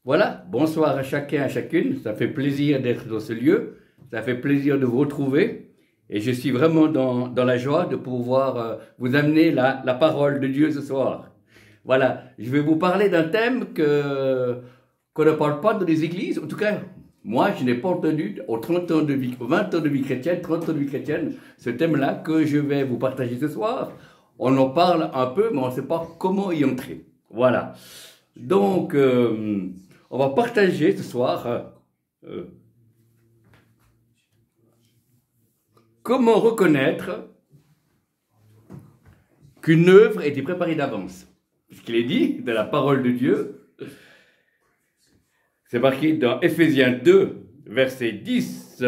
Voilà, bonsoir à chacun, à chacune. Ça fait plaisir d'être dans ce lieu. Ça fait plaisir de vous retrouver. Et je suis vraiment dans la joie de pouvoir vous amener la parole de Dieu ce soir. Voilà, je vais vous parler d'un thème qu'on ne parle pas dans les églises. En tout cas, moi, je n'ai pas entendu aux 30 ans de vie, 20 ans de vie chrétienne, 30 ans de vie chrétienne, ce thème-là que je vais vous partager ce soir. On en parle un peu, mais on ne sait pas comment y entrer. Voilà. Donc, on va partager ce soir comment reconnaître qu'une œuvre a été préparée d'avance. Puisqu'il est dit dans la parole de Dieu, c'est marqué dans Ephésiens 2, verset 10,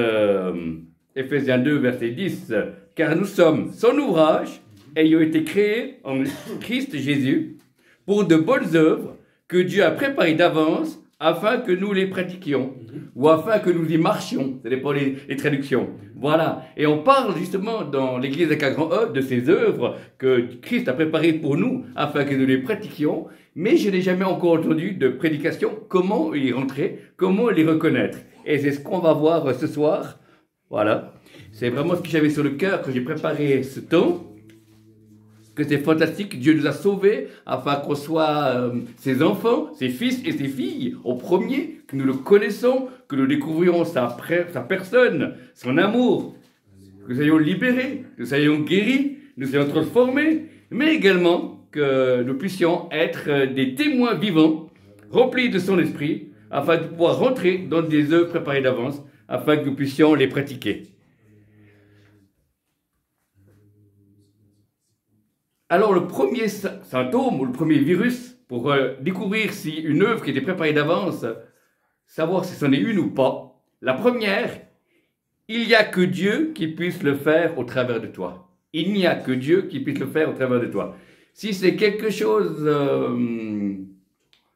Ephésiens 2, verset 10, car nous sommes son ouvrage, ayant été créés en Christ Jésus, pour de bonnes œuvres que Dieu a préparées d'avance afin que nous les pratiquions, ou afin que nous y marchions, ça dépend les traductions. Voilà, et on parle justement dans l'église avec un grand E de ces œuvres que Christ a préparées pour nous, afin que nous les pratiquions, mais je n'ai jamais encore entendu de prédication, comment y rentrer, comment les reconnaître. Et c'est ce qu'on va voir ce soir, voilà. C'est vraiment ce que j'avais sur le cœur quand j'ai préparé ce temps, que c'est fantastique, Dieu nous a sauvés afin qu'on soit ses enfants, ses fils et ses filles, au premier, que nous le connaissons, que nous découvrions sa personne, son amour, que nous soyons libérés, que nous soyons guéris, nous soyons transformés, mais également que nous puissions être des témoins vivants, remplis de son esprit, afin de pouvoir rentrer dans des œuvres préparées d'avance, afin que nous puissions les pratiquer. Alors le premier symptôme, ou le premier virus, pour découvrir si une œuvre qui était préparée d'avance, savoir si c'en est une ou pas, la première, il n'y a que Dieu qui puisse le faire au travers de toi. Il n'y a que Dieu qui puisse le faire au travers de toi. Si c'est quelque chose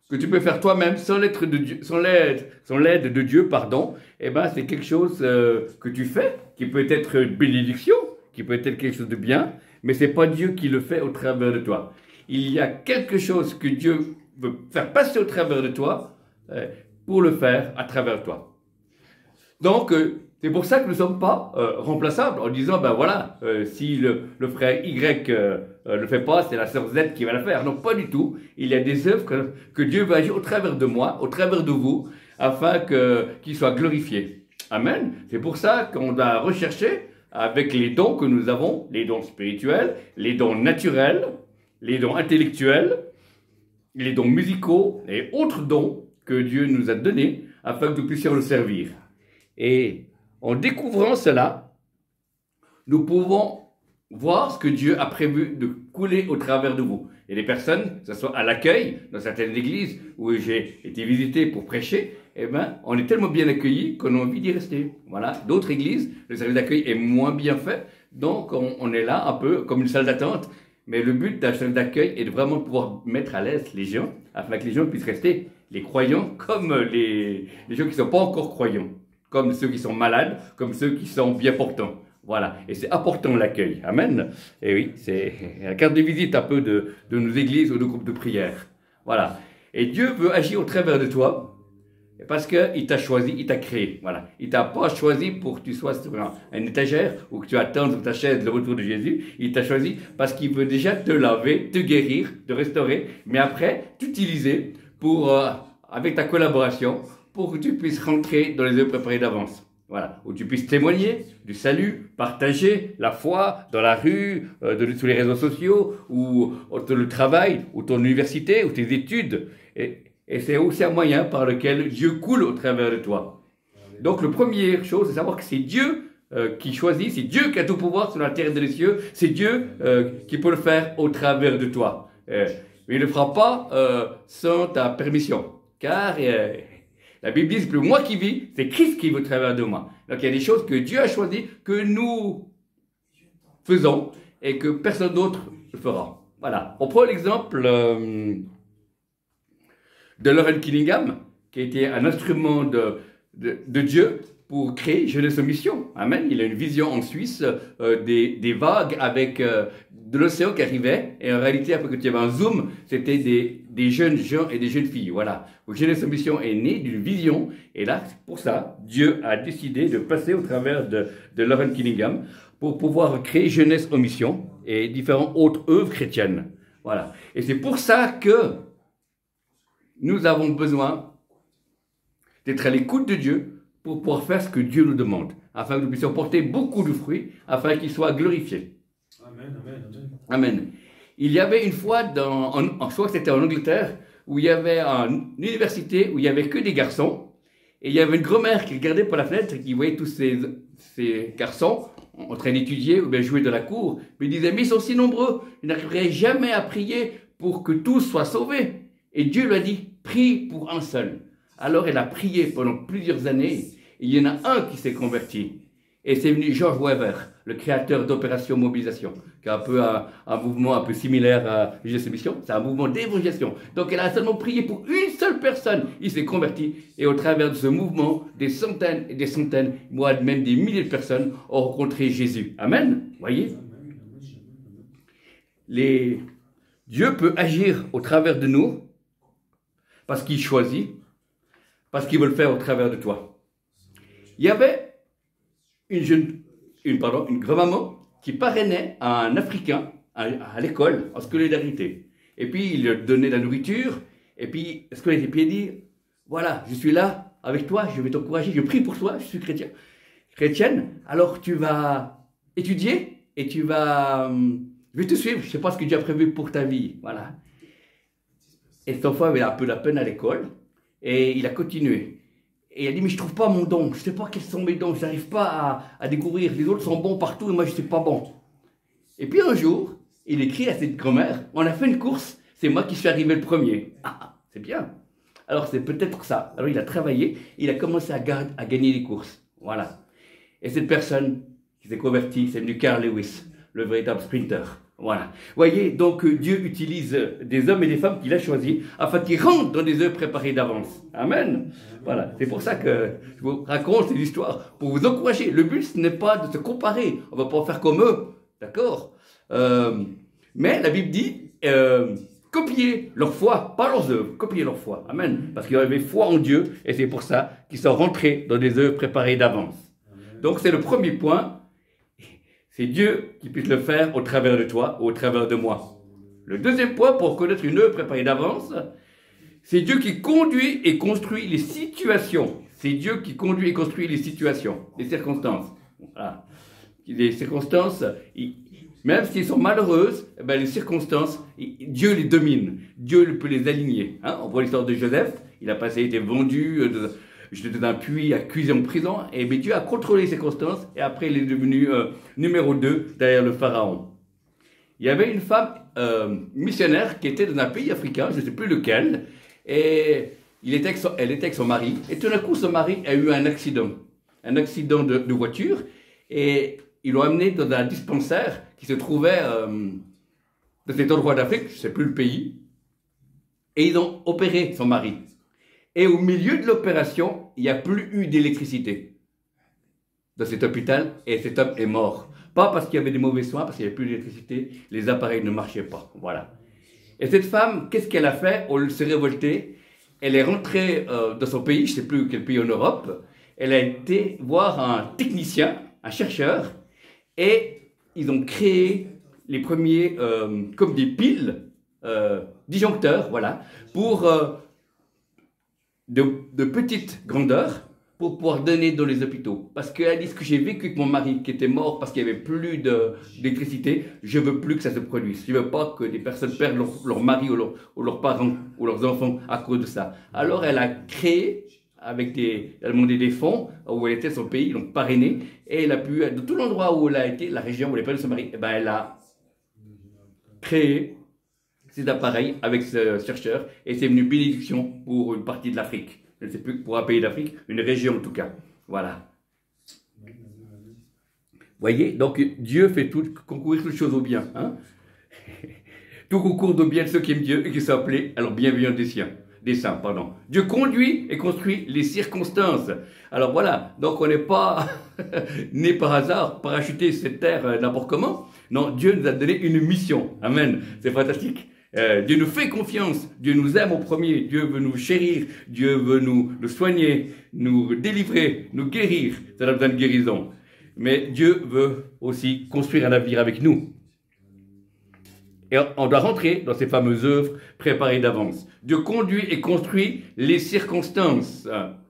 que tu peux faire toi-même sans l'aide de Dieu, pardon, eh ben c'est quelque chose que tu fais, qui peut être une bénédiction, qui peut être quelque chose de bien, mais ce n'est pas Dieu qui le fait au travers de toi. Il y a quelque chose que Dieu veut faire passer au travers de toi pour le faire à travers toi. Donc, c'est pour ça que nous ne sommes pas remplaçables en disant, ben voilà, si le frère Y ne le fait pas, c'est la sœur Z qui va le faire. Non, pas du tout. Il y a des œuvres que Dieu va agir au travers de moi, au travers de vous, afin qu'il soit glorifié. Amen. C'est pour ça qu'on doit rechercher avec les dons que nous avons, les dons spirituels, les dons naturels, les dons intellectuels, les dons musicaux et autres dons que Dieu nous a donnés afin que nous puissions le servir. Et en découvrant cela, nous pouvons voir ce que Dieu a prévu de couler au travers de vous. Et les personnes, que ce soit à l'accueil, dans certaines églises où j'ai été visité pour prêcher, eh ben, on est tellement bien accueillis qu'on a envie d'y rester. Voilà. D'autres églises, le service d'accueil est moins bien fait, donc on est là un peu comme une salle d'attente. Mais le but d'un service d'accueil est de vraiment pouvoir mettre à l'aise les gens, afin que les gens puissent rester, les croyants comme les gens qui ne sont pas encore croyants, comme ceux qui sont malades, comme ceux qui sont bien portants. Voilà, et c'est important l'accueil, amen. Et oui, c'est la carte de visite un peu de nos églises ou de groupes de prière. Voilà, et Dieu veut agir au travers de toi, parce qu'il t'a choisi, il t'a créé. Voilà, il t'a pas choisi pour que tu sois sur une étagère ou que tu attendes sur ta chaise le retour de Jésus. Il t'a choisi parce qu'il veut déjà te laver, te guérir, te restaurer, mais après t'utiliser pour, avec ta collaboration, pour que tu puisses rentrer dans les œuvres préparées d'avance. Voilà, où tu puisses témoigner du salut, partager la foi dans la rue, sur les réseaux sociaux, ou le travail, ou ton université, ou tes études. Et c'est aussi un moyen par lequel Dieu coule au travers de toi. Donc, la première chose, c'est savoir que c'est Dieu qui choisit, c'est Dieu qui a tout pouvoir sur la terre et dans les cieux, c'est Dieu qui peut le faire au travers de toi. Mais il ne le fera pas sans ta permission, car la Bible dit, c'est plus moi qui vis, c'est Christ qui vit au travers de moi. Donc il y a des choses que Dieu a choisies, que nous faisons, et que personne d'autre ne fera. Voilà. On prend l'exemple de Lauren Killingham, qui était un instrument de Dieu, pour créer Jeunesse en Mission. Amen. Il a une vision en Suisse des vagues avec de l'océan qui arrivait. Et en réalité, après que tu avais un zoom, c'était des jeunes gens et des jeunes filles. Voilà. Donc Jeunesse en Mission est née d'une vision. Et là, pour ça, Dieu a décidé de passer au travers de Lauren Killingham pour pouvoir créer Jeunesse en Mission et différentes autres œuvres chrétiennes. Voilà. Et c'est pour ça que nous avons besoin d'être à l'écoute de Dieu pour pouvoir faire ce que Dieu nous demande, afin que nous puissions porter beaucoup de fruits, afin qu'il soit glorifié. Amen, amen, amen. Amen. Il y avait une fois, je crois que c'était en Angleterre, où il y avait une université où il n'y avait que des garçons, et il y avait une grand-mère qui regardait par la fenêtre et qui voyait tous ces garçons en train d'étudier ou bien jouer dans la cour, mais il disait, mais ils sont si nombreux, je n'arriverai jamais à prier pour que tous soient sauvés. Et Dieu lui a dit, prie pour un seul. Alors elle a prié pendant plusieurs années, et il y en a un qui s'est converti. Et c'est venu George Weber, le créateur d'Opération Mobilisation, qui est un peu un mouvement un peu similaire à Jeunesse en Mission. C'est un mouvement d'évangélisation. Donc elle a seulement prié pour une seule personne. Il s'est converti. Et au travers de ce mouvement, des centaines et des centaines, moi même des milliers de personnes ont rencontré Jésus. Amen. Voyez, Dieu peut agir au travers de nous parce qu'il choisit, parce qu'il veut le faire au travers de toi. Il y avait une grand-maman qui parrainait un Africain à l'école en scolarité. Et puis, il lui donnait de la nourriture. Et puis, scolarité. Puis, il dit, voilà, je suis là avec toi, je vais t'encourager, je prie pour toi, je suis chrétienne. Alors, tu vas étudier et je vais te suivre. Je ne sais pas ce que Dieu a prévu pour ta vie. Voilà. Et cet enfant avait un peu la peine à l'école. Et il a continué. Et il a dit, mais je ne trouve pas mon don. Je ne sais pas quels sont mes dons. Je n'arrive pas à découvrir. Les autres sont bons partout et moi, je ne suis pas bon. Et puis un jour, il écrit à cette grand-mère, on a fait une course, c'est moi qui suis arrivé le premier. Ah, c'est bien. Alors c'est peut-être ça. Alors il a travaillé, il a commencé à gagner les courses. Voilà. Et cette personne qui s'est convertie, c'est devenu Carl Lewis, le véritable sprinter. Voilà. Voyez, donc Dieu utilise des hommes et des femmes qu'il a choisis afin qu'ils rentrent dans des œuvres préparées d'avance. Amen. Voilà. C'est pour ça que je vous raconte ces histoires, pour vous encourager. Le but, ce n'est pas de se comparer. On ne va pas faire comme eux. D'accord. Mais la Bible dit, copiez leur foi, pas leurs œuvres, copiez leur foi. Amen. Parce qu'ils avaient foi en Dieu et c'est pour ça qu'ils sont rentrés dans des œuvres préparées d'avance. Donc c'est le premier point. C'est Dieu qui puisse le faire au travers de toi, au travers de moi. Le deuxième point, pour connaître une œuvre préparée d'avance, c'est Dieu qui conduit et construit les situations. C'est Dieu qui conduit et construit les situations, les circonstances. Voilà. Les circonstances, même si elles sont malheureuses, les circonstances, Dieu les domine. Dieu peut les aligner. Hein, on voit l'histoire de Joseph. Il a été vendu dans un puits, accusé en prison. Et Dieu a contrôlé les circonstances. Et après, il est devenu numéro 2 derrière le pharaon. Il y avait une femme missionnaire qui était dans un pays africain, je ne sais plus lequel. Et elle était avec son mari. Et tout d'un coup, son mari a eu un accident. Un accident de voiture. Et ils l'ont amené dans un dispensaire qui se trouvait dans cet endroit d'Afrique, je ne sais plus le pays. Et ils ont opéré son mari. Et au milieu de l'opération, il n'y a plus eu d'électricité dans cet hôpital et cet homme est mort. Pas parce qu'il y avait des mauvais soins, parce qu'il n'y avait plus d'électricité, les appareils ne marchaient pas. Voilà. Et cette femme, qu'est-ce qu'elle a fait? Elle s'est révoltée. Elle est rentrée dans son pays, je ne sais plus quel pays en Europe. Elle a été voir un technicien, un chercheur, et ils ont créé les premiers, comme des piles, disjoncteurs, voilà, pour de petite grandeur, pour pouvoir donner dans les hôpitaux. Parce qu'elle dit, ce que j'ai vécu avec mon mari, qui était mort parce qu'il n'y avait plus d'électricité, je ne veux plus que ça se produise. Je ne veux pas que des personnes perdent leur mari ou leurs parents ou leurs enfants à cause de ça. Alors elle a créé, elle a demandé des fonds où elle était, son pays, ils l'ont parrainé, et elle a pu, de tout l'endroit où elle a été, la région où elle est perdu son mari, elle a créé ces appareils avec ce chercheur, et c'est une bénédiction pour une partie de l'Afrique. Je ne sais plus pour un pays d'Afrique, une région en tout cas. Voilà. Voyez, donc Dieu fait concourir toutes choses au bien. Hein. Tout concourt au bien de ceux qui aiment Dieu et qui sont appelés à leur bienveillance des siens. des saints, pardon. Dieu conduit et construit les circonstances. Alors voilà, donc on n'est pas né par hasard, parachuté cette terre n'importe comment. Non, Dieu nous a donné une mission. Amen. C'est fantastique. Dieu nous fait confiance, Dieu nous aime au premier, Dieu veut nous chérir, Dieu veut nous soigner, nous délivrer, nous guérir. Ça a besoin de guérison. Mais Dieu veut aussi construire un avenir avec nous. Et on doit rentrer dans ces fameuses œuvres préparées d'avance. Dieu conduit et construit les circonstances.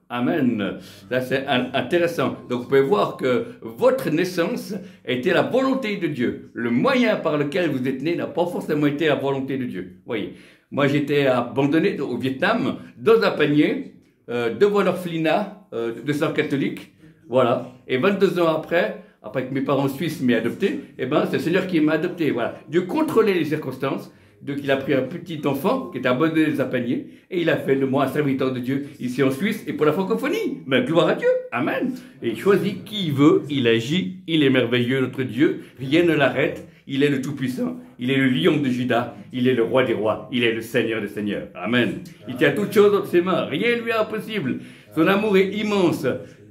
Amen. Là, c'est intéressant. Donc, vous pouvez voir que votre naissance était la volonté de Dieu. Le moyen par lequel vous êtes né n'a pas forcément été la volonté de Dieu. Vous voyez, moi, j'étais abandonné au Vietnam, dans un panier, devant l'orphelinat de sœurs catholiques. Voilà. Et 22 ans après que mes parents suisses m'aient adopté, eh ben, c'est le Seigneur qui m'a adopté. Voilà. Dieu contrôlait les circonstances. Donc, il a pris un petit enfant qui était abandonné dans un panier et il a fait de moi un serviteur de Dieu ici en Suisse et pour la francophonie. Ben, gloire à Dieu. Amen. Et il choisit qui il veut, il agit, il est merveilleux, notre Dieu. Rien ne l'arrête. Il est le Tout-Puissant. Il est le lion de Juda. Il est le roi des rois. Il est le Seigneur des seigneurs. Amen. Il tient toutes choses entre ses mains. Rien ne lui est impossible. Son amour est immense.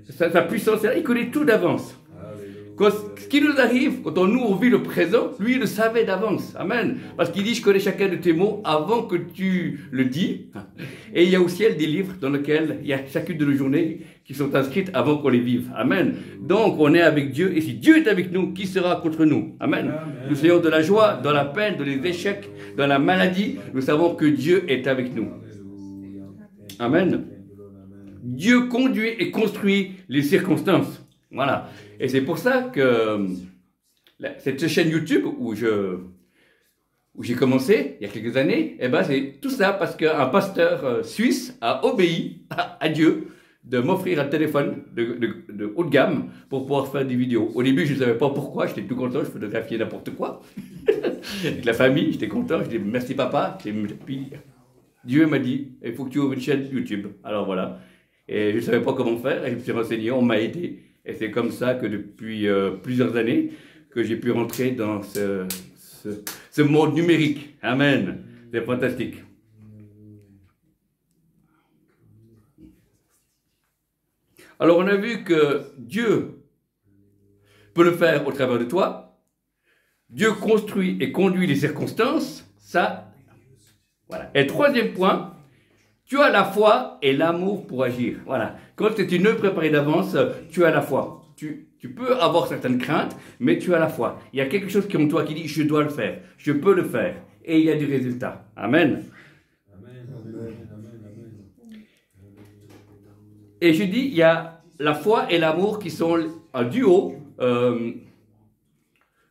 Sa puissance, il connaît tout d'avance. Ce qui nous arrive, quand on vit le présent, lui, il le savait d'avance. Amen. Parce qu'il dit, je connais chacun de tes mots avant que tu le dis. Et il y a au ciel des livres dans lesquels il y a chacune de nos journées qui sont inscrites avant qu'on les vive. Amen. Donc, on est avec Dieu. Et si Dieu est avec nous, qui sera contre nous? Amen. Nous soyons de la joie, dans la peine, dans les échecs, dans la maladie. Nous savons que Dieu est avec nous. Amen. Dieu conduit et construit les circonstances. Voilà. Et c'est pour ça que cette chaîne YouTube où j'ai commencé il y a quelques années, eh ben c'est tout ça parce qu'un pasteur suisse a obéi à Dieu de m'offrir un téléphone de haut de gamme pour pouvoir faire des vidéos. Au début, je ne savais pas pourquoi, j'étais tout content, je photographiais n'importe quoi. Avec la famille, j'étais content, je dis merci papa. Et puis Dieu m'a dit, il faut que tu ouvres une chaîne YouTube. Alors voilà. Et je ne savais pas comment faire, et je me suis renseigné, on m'a aidé. Et c'est comme ça que depuis plusieurs années, que j'ai pu rentrer dans ce monde numérique. Amen. C'est fantastique. Alors on a vu que Dieu peut le faire au travers de toi. Dieu construit et conduit les circonstances. Ça, voilà. Et troisième point, tu as la foi et l'amour pour agir. Voilà. Quand c'est une œuvre préparée d'avance, tu as la foi. Tu peux avoir certaines craintes, mais tu as la foi. Il y a quelque chose qui est en toi qui dit, je dois le faire, je peux le faire. Et il y a du résultat. Amen. Et je dis, il y a la foi et l'amour qui sont un duo,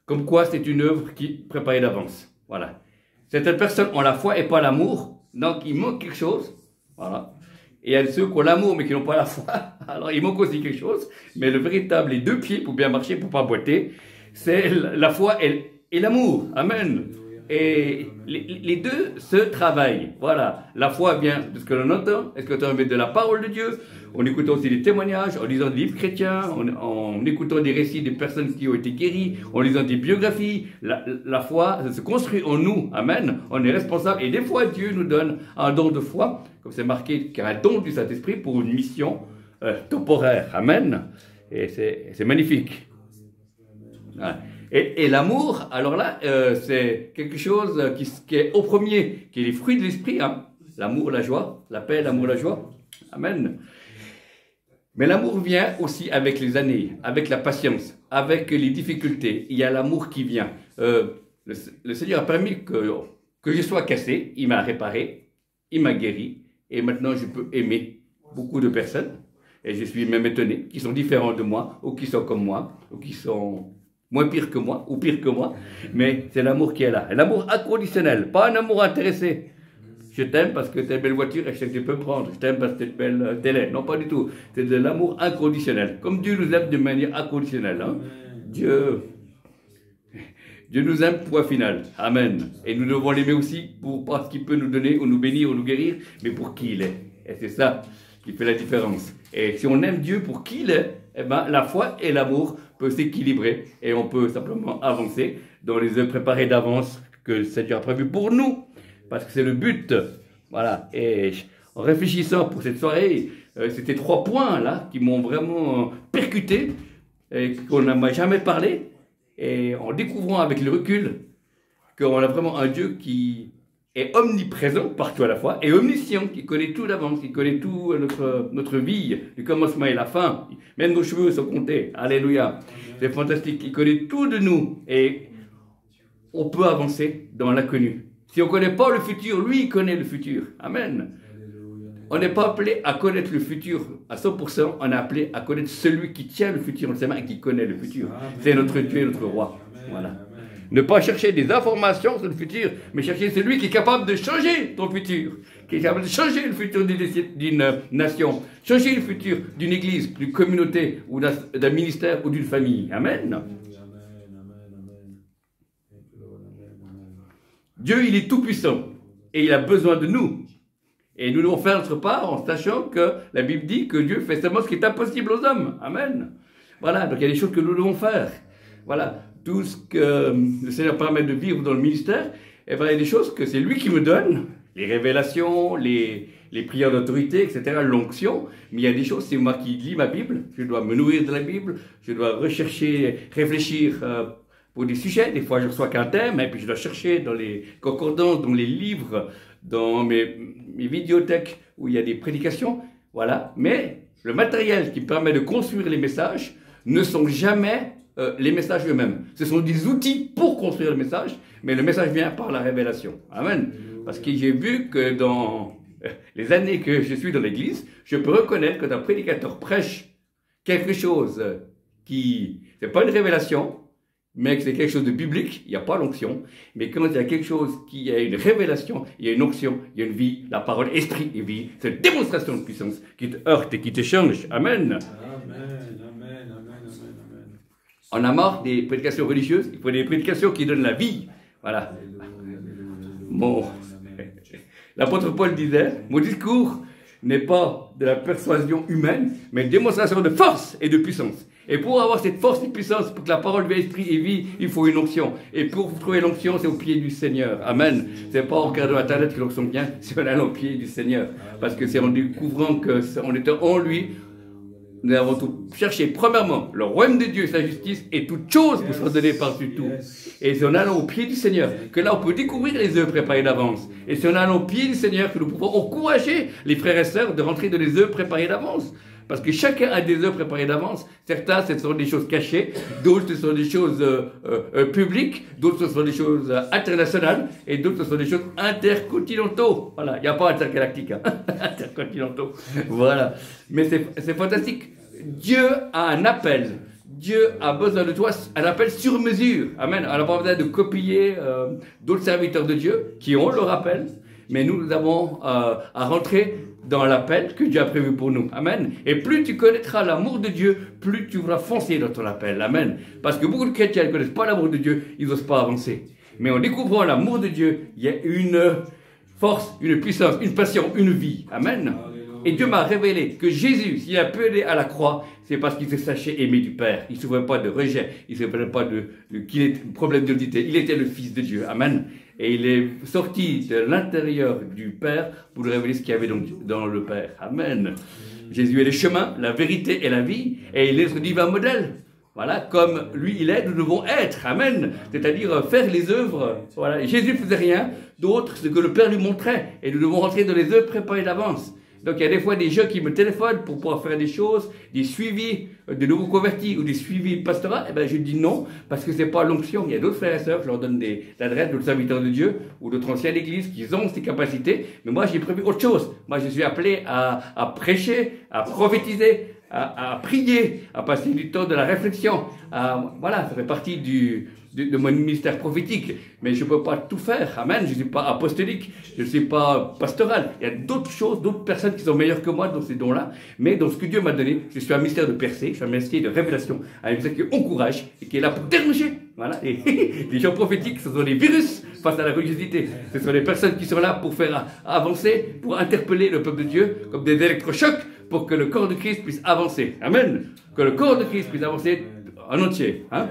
comme quoi c'est une œuvre qui est préparée d'avance. Voilà. Certaines personnes ont la foi et pas l'amour, donc il manque quelque chose. Voilà. Et il y a ceux qui ont l'amour mais qui n'ont pas la foi. Alors il manque aussi quelque chose. Mais le véritable, les deux pieds pour bien marcher, pour pas boiter, c'est la foi et l'amour. Amen. Et les deux se travaillent. Voilà. La foi vient de ce que l'on entend. Est-ce que tu as envie de la parole de Dieu? En écoutant aussi des témoignages, en lisant des livres chrétiens, en écoutant des récits des personnes qui ont été guéries, en lisant des biographies. La foi se construit en nous. Amen. On est responsable. Et des fois, Dieu nous donne un don de foi, comme c'est marqué, qu'il y a un don du Saint-Esprit pour une mission temporaire. Amen. Et c'est magnifique. Ouais. Et l'amour, alors là, c'est quelque chose qui est au premier, qui est les fruits de l'esprit. Hein. L'amour, la joie, la paix, l'amour, la joie. Amen. Mais l'amour vient aussi avec les années, avec la patience, avec les difficultés. Il y a l'amour qui vient. Le Seigneur a permis que je sois cassé, il m'a réparé, il m'a guéri. Et maintenant, je peux aimer beaucoup de personnes. Et je suis même étonné, qui sont différents de moi, ou qui sont comme moi, ou qui sont moins pires que moi, ou pires que moi. Mais c'est l'amour qui est là. L'amour inconditionnel, pas un amour intéressé. Je t'aime parce que tu as une belle voiture et je sais que tu peux me prendre. Je t'aime parce que tu as une belle télé. Non, pas du tout. C'est de l'amour inconditionnel. Comme Dieu nous aime de manière inconditionnelle. Hein. Dieu nous aime, point final. Amen. Et nous devons l'aimer aussi pour pas ce qu'il peut nous donner, ou nous bénir, ou nous guérir, mais pour qui il est. Et c'est ça qui fait la différence. Et si on aime Dieu pour qui il est, eh ben, la foi et l'amour peuvent s'équilibrer. Et on peut simplement avancer dans les œuvres préparées d'avance que le Seigneur a prévues pour nous. Parce que c'est le but. Voilà. Et en réfléchissant pour cette soirée, c'était 3 points là qui m'ont vraiment percuté, et qu'on n'a jamais parlé, et en découvrant avec le recul qu'on a vraiment un Dieu qui est omniprésent partout à la fois, et omniscient, qui connaît tout d'avance, qui connaît tout notre vie, du commencement et la fin. Même nos cheveux sont comptés. Alléluia. C'est fantastique. Il connaît tout de nous, et on peut avancer dans l'inconnu. Si on ne connaît pas le futur, lui, il connaît le futur. Amen. On n'est pas appelé à connaître le futur à 100%, on est appelé à connaître celui qui tient le futur en ses mains et qui connaît le futur. C'est notre Dieu et notre roi. Voilà. Ne pas chercher des informations sur le futur, mais chercher celui qui est capable de changer ton futur, qui est capable de changer le futur d'une nation, changer le futur d'une église, d'une communauté, ou d'un ministère, ou d'une famille. Amen. Dieu, il est tout puissant, et il a besoin de nous. Et nous devons faire notre part en sachant que la Bible dit que Dieu fait seulement ce qui est impossible aux hommes. Amen. Voilà, donc il y a des choses que nous devons faire. Voilà, tout ce que le Seigneur permet de vivre dans le ministère, eh bien, il y a des choses que c'est lui qui me donne, les révélations, les prières d'autorité, etc., l'onction. Mais il y a des choses, c'est moi qui lis ma Bible, je dois me nourrir de la Bible, je dois rechercher, réfléchir pour des sujets. Des fois, je reçois qu'un thème, et puis je dois chercher dans les concordances, dans les livres, dans mes vidéothèques où il y a des prédications, voilà. Mais le matériel qui me permet de construire les messages ne sont jamais les messages eux-mêmes. Ce sont des outils pour construire le message, mais le message vient par la révélation. Amen. Parce que j'ai vu que dans les années que je suis dans l'église, je peux reconnaître que un prédicateur prêche quelque chose qui, c'est pas une révélation, mais que c'est quelque chose de biblique, il n'y a pas l'onction. Mais quand il y a quelque chose qui a une révélation, il y a une onction, il y a une vie, la parole, esprit et vie, c'est une démonstration de puissance qui te heurte et qui te change. Amen. Amen, amen, amen, amen. On a marre des prédications religieuses, il faut des prédications qui donnent la vie. Voilà. Bon. L'apôtre Paul disait, mon discours n'est pas de la persuasion humaine, mais une démonstration de force et de puissance. Et pour avoir cette force et puissance, pour que la parole de l'esprit et vie, il faut une onction. Et pour trouver l'onction, c'est au pied du Seigneur. Amen. C'est pas en regardant Internet que l'onction vient, c'est en allant au pied du Seigneur. Parce que c'est en découvrant qu'on était en lui, nous avons tout cherché. Premièrement, le royaume de Dieu et sa justice, et toutes choses vous seront données par-dessus tout. Et c'est en allant au pied du Seigneur que là on peut découvrir les œuvres préparées d'avance. Et c'est en allant au pied du Seigneur que nous pouvons encourager les frères et sœurs de rentrer dans les œuvres préparées d'avance. Parce que chacun a des œuvres préparées d'avance. Certains, ce sont des choses cachées. D'autres, ce sont des choses publiques. D'autres, ce sont des choses internationales. Et d'autres, ce sont des choses intercontinentaux. Voilà, il n'y a pas intergalactique, hein. Intercontinentaux. Voilà. Mais c'est fantastique. Dieu a un appel. Dieu a besoin de toi, un appel sur mesure. Amen. On n'a pas besoin de copier d'autres serviteurs de Dieu qui ont leur appel. Mais nous avons à rentrer dans l'appel que Dieu a prévu pour nous. Amen. Et plus tu connaîtras l'amour de Dieu, plus tu vas foncer dans ton appel. Amen. Parce que beaucoup de chrétiens ne connaissent pas l'amour de Dieu, ils n'osent pas avancer. Mais en découvrant l'amour de Dieu, il y a une force, une puissance, une passion, une vie. Amen. Et Dieu m'a révélé que Jésus, s'il a pu aller à la croix, c'est parce qu'il se sachait aimé du Père. Il ne souffrait pas de rejet, il ne souffrait pas qu'il ait un problème d'unité. Il était le Fils de Dieu. Amen. Et il est sorti de l'intérieur du Père pour nous révéler ce qu'il y avait dans le Père. Amen. Jésus est le chemin, la vérité et la vie, et il est notre divin modèle. Voilà, comme lui il est, nous devons être. Amen. C'est-à-dire faire les œuvres. Voilà. Jésus ne faisait rien d'autre ce que le Père lui montrait. Et nous devons rentrer dans les œuvres préparées d'avance. Donc il y a des fois des gens qui me téléphonent pour pouvoir faire des choses, des suivis de nouveaux convertis ou des suivis pastoraux. Eh bien je dis non, parce que c'est pas l'onction. Il y a d'autres frères et sœurs, je leur donne l'adresse d'autres serviteurs de Dieu ou d'autres anciens d'église qui ont ces capacités. Mais moi j'ai prévu autre chose. Moi je suis appelé à prêcher, à prophétiser, à prier, à passer du temps de la réflexion. Voilà, ça fait partie de mon ministère prophétique, mais je ne peux pas tout faire. Amen. Je ne suis pas apostolique, je ne suis pas pastoral. Il y a d'autres choses, d'autres personnes qui sont meilleures que moi dans ces dons-là, mais dans ce que Dieu m'a donné, je suis un ministère de percée, je suis un ministère de révélation, un ministère qui encourage et qui est là pour déranger. Voilà. Et les gens prophétiques, ce sont des virus face à la religiosité. Ce sont des personnes qui sont là pour faire avancer, pour interpeller le peuple de Dieu comme des électrochocs pour que le corps de Christ puisse avancer. Amen. Que le corps de Christ puisse avancer en entier. Hein?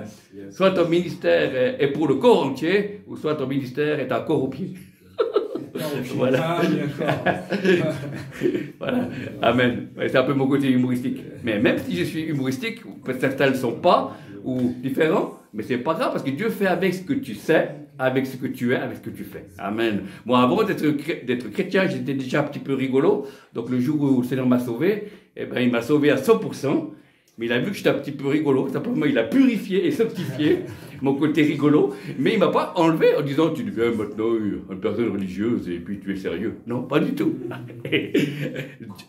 Soit ton ministère est pour le corps entier, ou soit ton ministère est un corps au pied. Voilà. Ah, d'accord. Voilà. Amen. Ouais, c'est un peu mon côté humoristique. Mais même si je suis humoristique, certains ne le sont pas, ou différents, mais c'est pas grave, parce que Dieu fait avec ce que tu sais, avec ce que tu es, avec ce que tu fais. Amen. Moi, avant d'être chrétien, j'étais déjà un petit peu rigolo. Donc, le jour où le Seigneur m'a sauvé, eh ben, il m'a sauvé à 100%. Mais il a vu que j'étais un petit peu rigolo. Simplement, il a purifié et sanctifié mon côté rigolo. Mais il ne m'a pas enlevé en disant, tu deviens maintenant une personne religieuse et puis tu es sérieux. Non, pas du tout.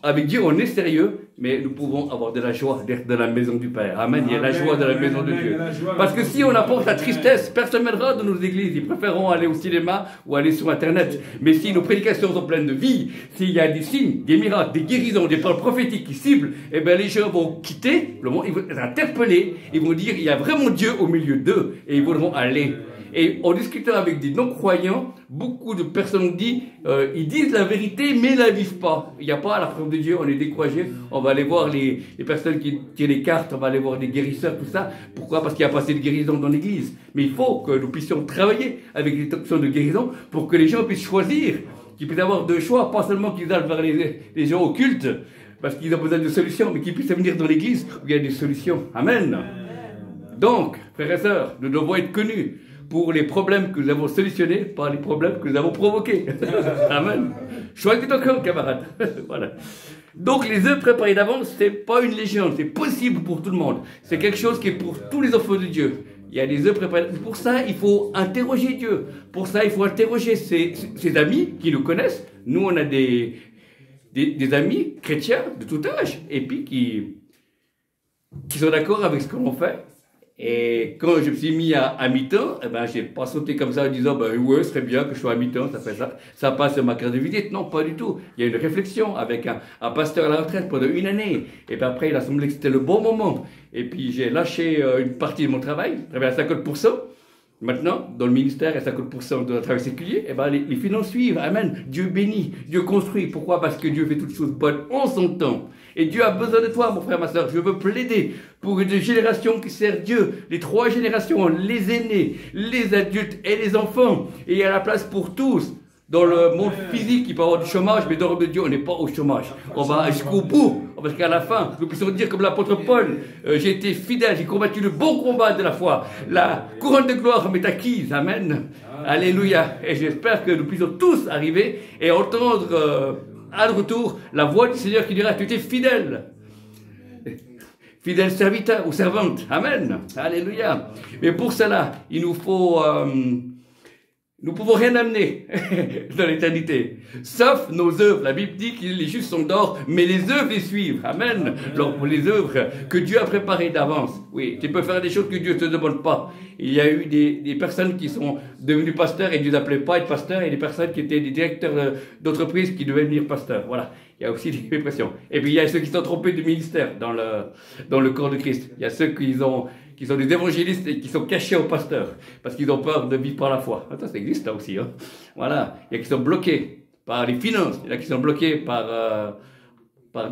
Avec Dieu, on est sérieux, mais nous pouvons avoir de la joie d'être dans la maison du Père. Amen. Il y a la joie dans la maison de Dieu. Parce que si on apporte la tristesse, personne ne viendra dans nos églises. Ils préféreront aller au cinéma ou aller sur Internet. Mais si nos prédications sont pleines de vie, s'il y a des signes, des miracles, des guérisons, des paroles prophétiques qui ciblent, eh bien les gens vont quitter le monde, ils vont être interpellés, ils vont dire il y a vraiment Dieu au milieu d'eux et ils voudront aller. Et en discutant avec des non-croyants, beaucoup de personnes disent ils disent la vérité mais ne la vivent pas. Il n'y a pas la preuve de Dieu, on est découragé, on va aller voir les personnes qui tirent les cartes, on va aller voir des guérisseurs, tout ça. Pourquoi? Parce qu'il y a pas assez de guérison dans l'église. Mais il faut que nous puissions travailler avec les options de guérison pour que les gens puissent choisir, qu'ils puissent avoir deux choix, pas seulement qu'ils aillent vers les gens occultes, parce qu'ils ont besoin de solutions, mais qu'ils puissent venir dans l'église où il y a des solutions. Amen. Donc, frères et sœurs, nous devons être connus pour les problèmes que nous avons solutionnés, pas les problèmes que nous avons provoqués. Amen. Choisis ton camp, camarade. Voilà. Donc, les œuvres préparées d'avance, c'est pas une légende, c'est possible pour tout le monde. C'est quelque chose qui est pour tous les enfants de Dieu. Il y a des œuvres préparées. Pour ça, il faut interroger Dieu. Pour ça, il faut interroger ses amis qui nous connaissent. Nous, on a des amis chrétiens de tout âge, et puis qui sont d'accord avec ce que l'on fait. Et quand je me suis mis à mi-temps, eh ben, j'ai pas sauté comme ça en disant, ben ouais, ce serait bien que je sois à mi-temps, ça fait ça passe sur ma carte de visite. Non, pas du tout. Il y a une réflexion avec un pasteur à la retraite pendant une année. Et puis après, il a semblé que c'était le bon moment. Et puis j'ai lâché une partie de mon travail, je travaille à 50%. Maintenant, dans le ministère, à 50% de notre travail séculier, eh ben, les finances suivent. Amen. Dieu bénit, Dieu construit. Pourquoi? Parce que Dieu fait toutes choses bonnes en son temps. Et Dieu a besoin de toi, mon frère, ma soeur. Je veux plaider pour une génération qui sert Dieu. Les trois générations, les aînés, les adultes et les enfants. Et il y a la place pour tous. Dans le monde physique, il peut y avoir du chômage, mais dans le royaume de Dieu, on n'est pas au chômage. On va jusqu'au bout, parce qu'à la fin, nous puissions dire comme l'apôtre Paul, j'ai été fidèle, j'ai combattu le bon combat de la foi. La couronne de gloire m'est acquise. Amen. Alléluia. Et j'espère que nous puissions tous arriver et entendre à le retour la voix du Seigneur qui dira, tu étais fidèle. Fidèle serviteur ou servante. Amen. Alléluia. Mais pour cela, il nous faut... nous pouvons rien amener dans l'éternité, sauf nos œuvres. La Bible dit que les justes sont d'or, mais les œuvres les suivent. Amen. Alors pour les œuvres que Dieu a préparées d'avance. Oui, tu peux faire des choses que Dieu ne te demande pas. Il y a eu des personnes qui sont devenues pasteurs et Dieu n'appelait pas à être pasteur, et des personnes qui étaient des directeurs d'entreprise qui devaient devenir pasteurs. Voilà. Il y a aussi des pressions. Et puis il y a ceux qui sont trompés de ministère dans le corps de Christ. Il y a ceux qui sont des évangélistes et qui sont cachés aux pasteurs parce qu'ils ont peur de vivre par la foi. Attends, ça existe là aussi. Hein. Voilà. Il y a qui sont bloqués par les finances. Il y a qui sont bloqués par la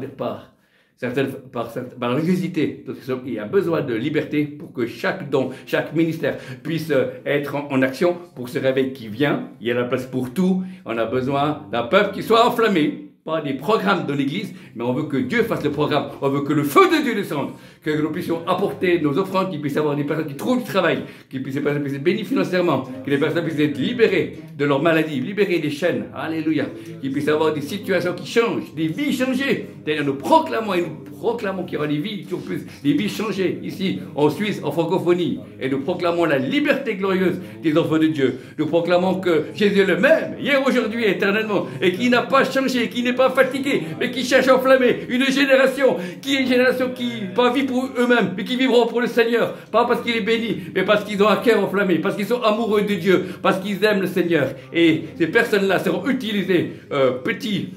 religiosité. Donc, il y a besoin de liberté pour que chaque don, chaque ministère puisse être en action pour ce réveil qui vient. Il y a la place pour tout. On a besoin d'un peuple qui soit enflammé. Pas des programmes de l'église, mais on veut que Dieu fasse le programme, on veut que le feu de Dieu descende, que nous puissions apporter nos offrandes, qu'il puisse y avoir des personnes qui trouvent du travail, qu'il puisse être bénis financièrement, que les personnes puissent être libérées de leurs maladies, libérées des chaînes, alléluia, qu'il puisse y avoir des situations qui changent, des vies changées, c'est-à-dire nous proclamons qu'il y aura des vies, toujours plus, des vies changées, ici, en Suisse, en francophonie, et nous proclamons la liberté glorieuse des enfants de Dieu, nous proclamons que Jésus est le même, hier, aujourd'hui, éternellement, et qui n'a pas changé, qui n'est pas fatigué, mais qui cherche à enflammer une génération qui pas vit pour eux-mêmes, mais qui vivront pour le Seigneur, pas parce qu'il est béni, mais parce qu'ils ont un cœur enflammé, parce qu'ils sont amoureux de Dieu, parce qu'ils aiment le Seigneur. Et ces personnes-là seront utilisées, petits,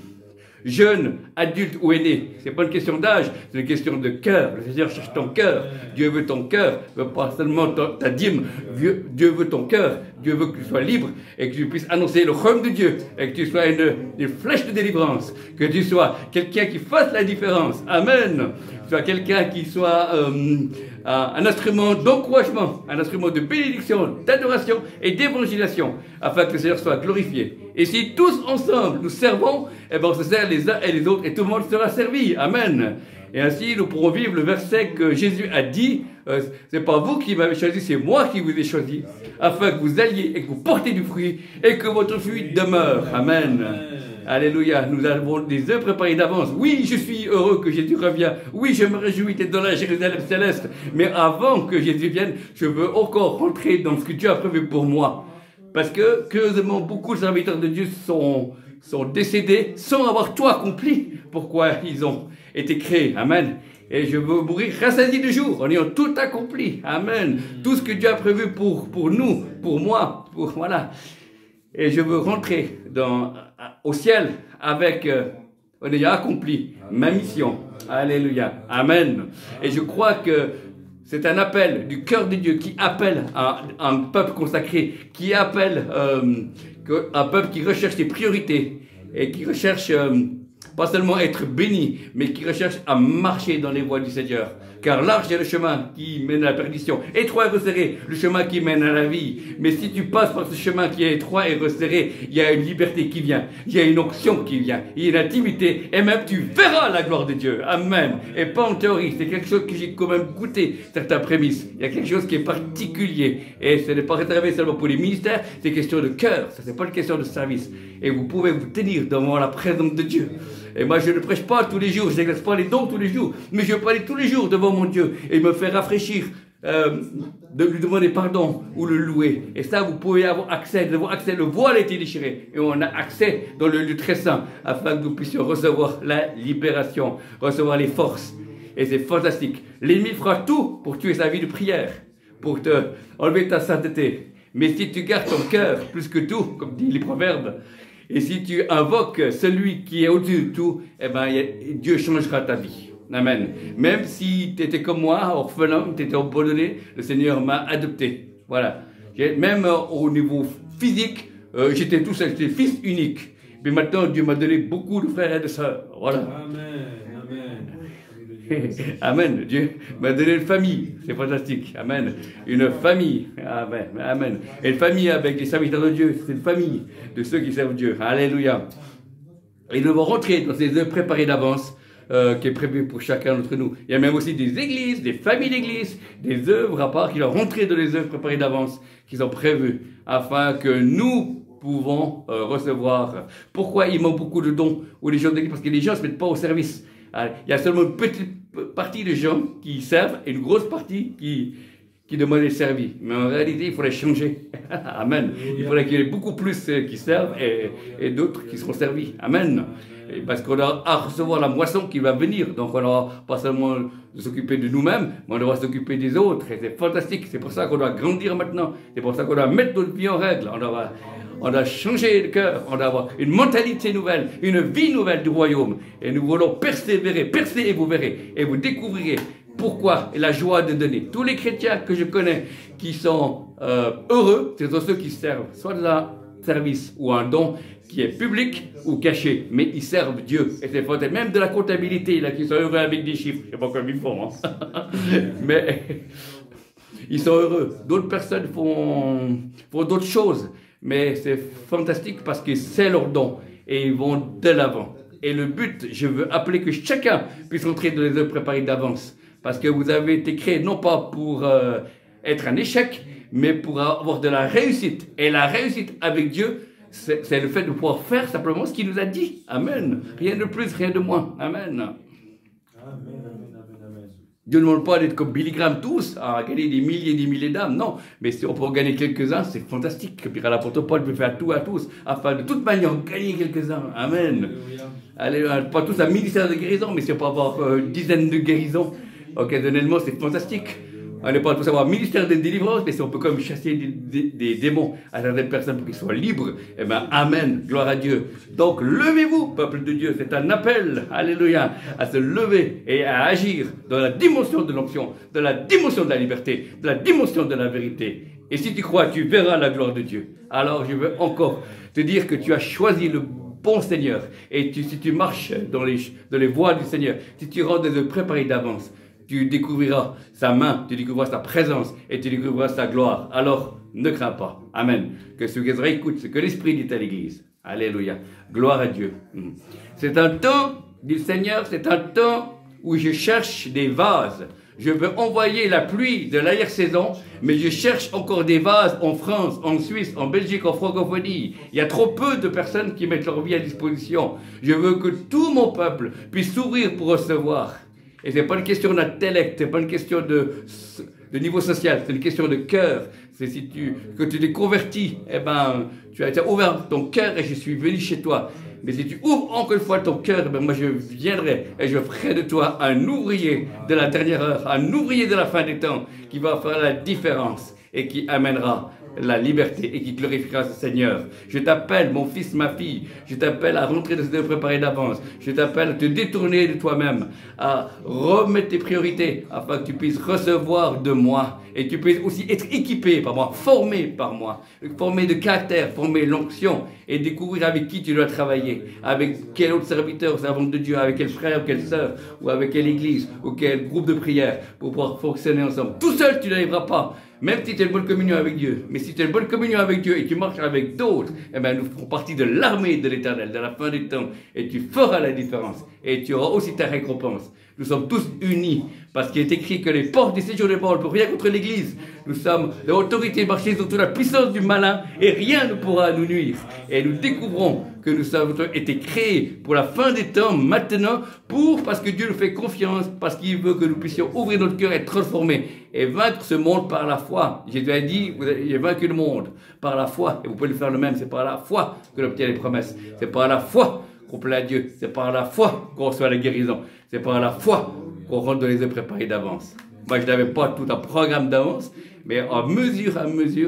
jeunes, adultes ou aînés. C'est pas une question d'âge, c'est une question de cœur. Le Seigneur cherche ton cœur. Dieu veut ton cœur, veut pas seulement ta dîme. Dieu veut ton cœur. Dieu veut que tu sois libre et que tu puisses annoncer le royaume de Dieu et que tu sois une flèche de délivrance. Que tu sois quelqu'un qui fasse la différence. Amen. Que tu sois quelqu'un qui soit un instrument d'encouragement, un instrument de bénédiction, d'adoration et d'évangélisation afin que le Seigneur soit glorifié Et si tous ensemble nous servons, eh ben on se sert les uns et les autres et tout le monde sera servi. Amen. Et ainsi nous pourrons vivre le verset que Jésus a dit, c'est pas vous qui m'avez choisi, c'est moi qui vous ai choisi, afin que vous alliez et que vous portez du fruit et que votre fruit demeure. Amen. Alléluia, nous avons des œuvres préparées d'avance. Oui, je suis heureux que Jésus revienne. Oui, je me réjouis d'être dans la Jérusalem céleste. Mais avant que Jésus vienne, je veux encore rentrer dans ce que Dieu a prévu pour moi. Parce que, curieusement, beaucoup de serviteurs de Dieu sont décédés sans avoir tout accompli. Pourquoi ils ont été créés. Amen. Et je veux mourir rassasié de jour en ayant tout accompli. Amen. Tout ce que Dieu a prévu pour nous, pour moi, voilà. Et je veux rentrer au ciel avec, en ayant accompli ma mission. Alléluia. Amen. Et je crois que c'est un appel du cœur de Dieu qui appelle un peuple consacré, qui appelle un peuple qui recherche ses priorités et qui recherche pas seulement être béni, mais qui recherche à marcher dans les voies du Seigneur. Car large est le chemin qui mène à la perdition, étroit et resserré le chemin qui mène à la vie. Mais si tu passes par ce chemin qui est étroit et resserré, il y a une liberté qui vient, il y a une onction qui vient, il y a une intimité, et même tu verras la gloire de Dieu. Amen. Et pas en théorie, c'est quelque chose que j'ai quand même goûté, certains prémices. Il y a quelque chose qui est particulier, et ce n'est pas réservé seulement pour les ministères, c'est question de cœur, ça c'est pas une question de service. Et vous pouvez vous tenir devant la présence de Dieu. Et moi, je ne prêche pas tous les jours, je n'exerce pas les dons tous les jours, mais je peux aller tous les jours devant mon Dieu et me faire rafraîchir, de lui demander pardon ou le louer. Et ça, vous pouvez avoir accès, le voile a été déchiré et on a accès dans le lieu très saint afin que nous puissions recevoir la libération, recevoir les forces. Et c'est fantastique. L'ennemi fera tout pour tuer sa vie de prière, pour te enlever ta sainteté. Mais si tu gardes ton cœur plus que tout, comme dit les proverbes, et si tu invoques celui qui est au-dessus de tout, eh ben, Dieu changera ta vie. Amen. Même si tu étais comme moi, orphelin, tu étais abandonné, le Seigneur m'a adopté. Voilà. Même au niveau physique, j'étais tout seul, j'étais fils unique. Mais maintenant, Dieu m'a donné beaucoup de frères et de sœurs. Voilà. Amen. Amen. Dieu m'a donné une famille. C'est fantastique. Amen. Une famille. Amen. Amen. Et une famille avec les serviteurs de Dieu. C'est une famille de ceux qui servent Dieu. Alléluia. Et nous devons rentrer dans ces œuvres préparées d'avance qui est prévu pour chacun d'entre nous. Il y a même aussi des églises, des familles d'églises, des œuvres à part qui doivent rentrer dans les œuvres préparées d'avance qui sont prévues afin que nous pouvons recevoir. Pourquoi il manque beaucoup de dons ou les gens d'église? Parce que les gens ne se mettent pas au service. Il y a seulement une petite partie de gens qui servent et une grosse partie qui demandent d'être servis. Mais en réalité, il faudrait changer. Amen. Il faudrait qu'il y ait beaucoup plus qui servent et d'autres qui seront servis. Amen. Et parce qu'on a à recevoir la moisson qui va venir. Donc on n'aura pas seulement de s'occuper de nous-mêmes, mais on devra s'occuper des autres. Et c'est fantastique. C'est pour ça qu'on doit grandir maintenant. C'est pour ça qu'on doit mettre notre vie en règle. On doit changer de cœur, on doit avoir une mentalité nouvelle, une vie nouvelle du royaume. Et nous voulons persévérer, persévérer et vous verrez. Et vous découvrirez pourquoi et la joie de donner. Tous les chrétiens que je connais qui sont heureux, ce sont ceux qui servent soit de la service ou un don qui est public ou caché, mais ils servent Dieu. Et c'est fantastique. Même de la comptabilité, là, qui sont heureux avec des chiffres. Je ne sais pas comment ils font, hein. Mais ils sont heureux. D'autres personnes font d'autres choses. Mais c'est fantastique parce que c'est leur don et ils vont de l'avant. Et le but, je veux appeler que chacun puisse entrer dans les œuvres préparées d'avance. Parce que vous avez été créé non pas pour être un échec, mais pour avoir de la réussite. Et la réussite avec Dieu, c'est le fait de pouvoir faire simplement ce qu'il nous a dit. Amen. Rien de plus, rien de moins. Amen. Amen. Dieu ne demande pas d'être comme Billy Graham tous, à gagner des milliers d'âmes, non. Mais si on peut en gagner quelques-uns, c'est fantastique. Puis l'apôtre Paul peut faire tout à tous, afin de toute manière gagner quelques-uns. Amen. Allez, pas tous un ministère de guérison, mais si on peut avoir une dizaine de guérisons, occasionnellement, c'est fantastique. On n'est pas tous avoir un ministère de délivrance, mais si on peut quand même chasser des démons à certaines personnes pour qu'ils soient libres, eh bien, amen, gloire à Dieu. Donc, levez-vous, peuple de Dieu, c'est un appel, alléluia, à se lever et à agir dans la dimension de l'onction, dans la dimension de la liberté, de la dimension de la vérité. Et si tu crois, tu verras la gloire de Dieu. Alors, je veux encore te dire que tu as choisi le bon Seigneur. Et si tu marches dans les voies du Seigneur, si tu rentres dans le préparé d'avance, tu découvriras sa main, tu découvriras sa présence et tu découvriras sa gloire. Alors, ne crains pas. Amen. Que ce que écoute ce que l'Esprit dit à l'Église. Alléluia. Gloire à Dieu. C'est un temps, dit le Seigneur, c'est un temps où je cherche des vases. Je veux envoyer la pluie de l'arrière-saison, mais je cherche encore des vases en France, en Suisse, en Belgique, en francophonie. Il y a trop peu de personnes qui mettent leur vie à disposition. Je veux que tout mon peuple puisse s'ouvrir pour recevoir. Et c'est pas une question d'intellect, c'est pas une question de niveau social, c'est une question de cœur. C'est si que tu t'es converti, eh ben, tu as ouvert ton cœur et je suis venu chez toi. Mais si tu ouvres encore une fois ton cœur, ben moi je viendrai et je ferai de toi un ouvrier de la dernière heure, un ouvrier de la fin des temps, qui va faire la différence et qui amènera la liberté et qui glorifiera ce Seigneur. Je t'appelle, mon fils, ma fille, je t'appelle à rentrer dans ce Dieu préparé d'avance. Je t'appelle à te détourner de toi-même, à remettre tes priorités afin que tu puisses recevoir de moi et tu puisses aussi être équipé par moi, formé de caractère, formé l'onction et découvrir avec qui tu dois travailler, avec quel autre serviteur, servant de Dieu, avec quel frère ou quelle sœur, ou avec quelle église ou quel groupe de prière pour pouvoir fonctionner ensemble. Tout seul, tu n'arriveras pas. Même si tu as une bonne communion avec Dieu, mais si tu as une bonne communion avec Dieu et tu marches avec d'autres, eh bien, nous ferons partie de l'armée de l'Éternel, de la fin des temps, et tu feras la différence, et tu auras aussi ta récompense. Nous sommes tous unis, parce qu'il est écrit que les portes du séjour des morts ne peuvent rien contre l'Église. Nous sommes de l'autorité marchée sous toute la puissance du malin, et rien ne pourra nous nuire. Et nous découvrons que nous avons été créés pour la fin des temps, maintenant, parce que Dieu nous fait confiance, parce qu'il veut que nous puissions ouvrir notre cœur et être transformés, et vaincre ce monde par la foi. Jésus a dit, j'ai vaincu le monde par la foi, et vous pouvez le faire le même, c'est par la foi que l'on obtient les promesses, c'est par la foi qu'on plaît à Dieu, c'est par la foi qu'on reçoit la guérison, c'est par la foi qu'on rentre dans les œuvres préparées d'avance. Moi, je n'avais pas tout un programme d'avance, mais à mesure,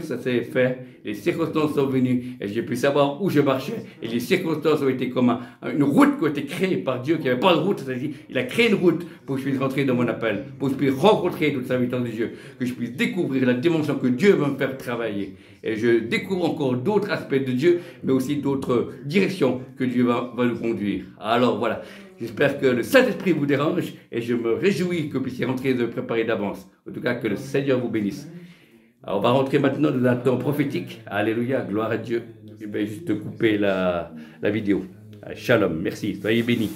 ça s'est fait. Les circonstances sont venues et j'ai pu savoir où je marchais. Et les circonstances ont été comme une route qui a été créée par Dieu, qui n'avait pas de route. C'est-à-dire, il a créé une route pour que je puisse rentrer dans mon appel, pour que je puisse rencontrer toute sa puissance de Dieu, que je puisse découvrir la dimension que Dieu veut me faire travailler. Et je découvre encore d'autres aspects de Dieu, mais aussi d'autres directions que Dieu va nous conduire. Alors voilà. J'espère que le Saint-Esprit vous dérange et je me réjouis que vous puissiez rentrer de préparer d'avance. En tout cas, que le Seigneur vous bénisse. Alors, on va rentrer maintenant dans un temps prophétique. Alléluia, gloire à Dieu. Je vais juste couper la vidéo. Shalom, merci, soyez bénis.